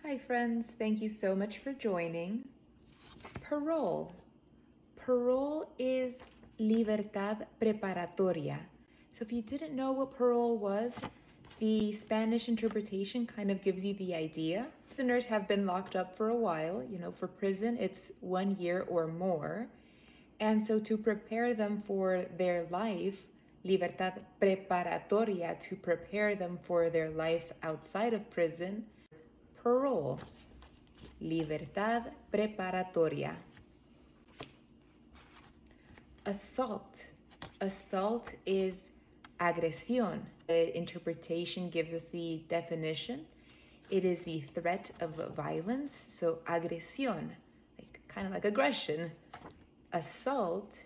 Hi friends, thank you so much for joining. Parole. Parole is libertad preparatoria. So if you didn't know what parole was, the Spanish interpretation kind of gives you the idea. Prisoners have been locked up for a while. For prison, it's 1 year or more. And so to prepare them for their life, libertad preparatoria, to prepare them for their life outside of prison, parole, libertad preparatoria. Assault. Assault is agresión. The interpretation gives us the definition. It is the threat of violence. So agresión, kind of like aggression. Assault,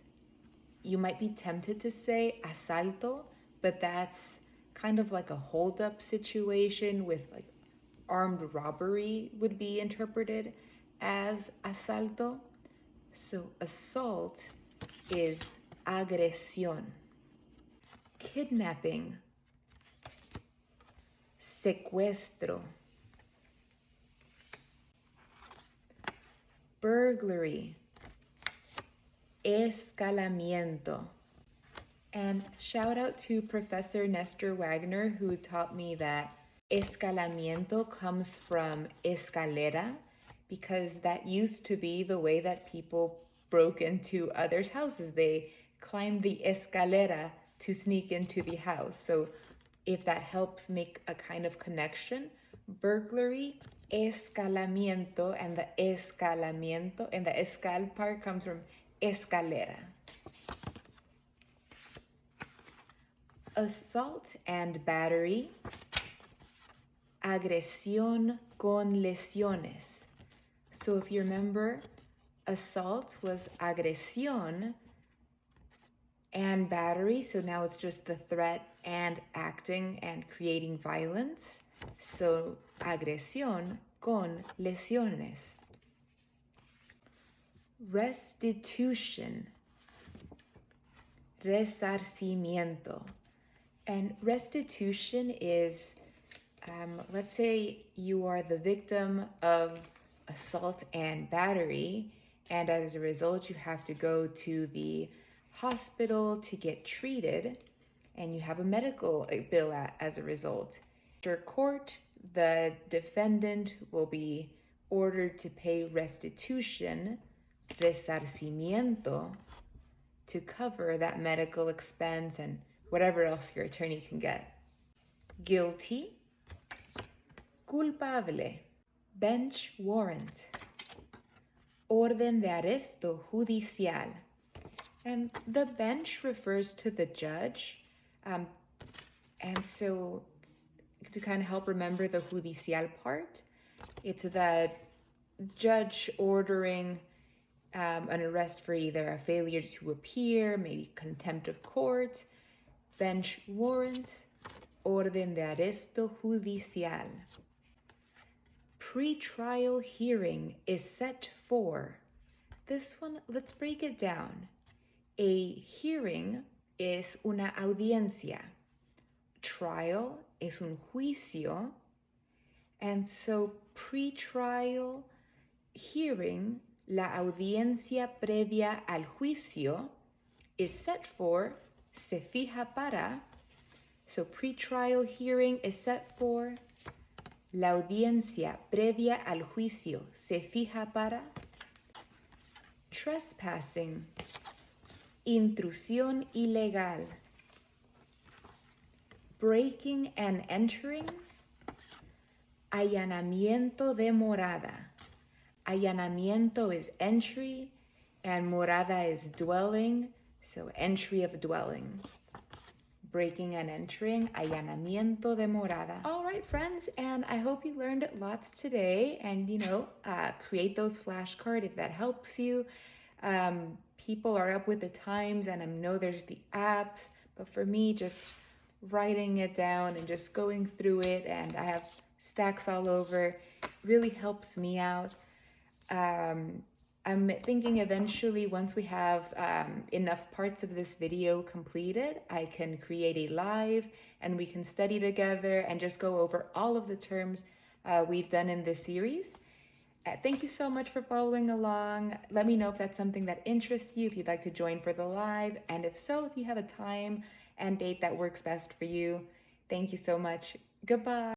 you might be tempted to say asalto, but that's kind of like a hold-up situation with armed robbery would be interpreted as asalto. So assault is agresión. Kidnapping, secuestro. Burglary, escalamiento. And shout out to Professor Nestor Wagner, who taught me that escalamiento comes from escalera, because that used to be the way that people broke into others' houses. They climbed the escalera to sneak into the house. So if that helps make a kind of connection, burglary, escalamiento, and the escal part comes from escalera. Assault and battery, agresión con lesiones. So if you remember, assault was agresión and battery, so now it's just the threat and acting and creating violence. So agresión con lesiones. Restitution, resarcimiento. And restitution is, let's say you are the victim of assault and battery, and as a result you have to go to the hospital to get treated, and you have a medical bill as a result. After court, the defendant will be ordered to pay restitution, resarcimiento, to cover that medical expense and whatever else your attorney can get. Guilty, culpable, bench warrant, orden de arresto judicial. And the bench refers to the judge. And so to kind of help remember the judicial part, it's the judge ordering an arrest for either a failure to appear, maybe contempt of court. Bench warrant, orden de arresto judicial. Pre-trial hearing is set for. This one, let's break it down. A hearing es una audiencia. Trial es un juicio. And so pre-trial hearing, la audiencia previa al juicio, is set for, se fija para. So pre-trial hearing is set for, la audiencia previa al juicio se fija para. Trespassing, intrusión ilegal. Breaking and entering, allanamiento de morada. Allanamiento is entry, and morada is dwelling, so entry of dwelling. Breaking and entering, allanamiento de morada. All right, friends, and I hope you learned lots today, and create those flashcards if that helps you. People are up with the times, and I know there's the apps, but for me, just writing it down and just going through it, and I have stacks all over, really helps me out. I'm thinking eventually, once we have enough parts of this video completed, I can create a live and we can study together and just go over all of the terms we've done in this series. Thank you so much for following along. Let me know if that's something that interests you, if you'd like to join for the live, and if so, if you have a time and date that works best for you. Thank you so much. Goodbye.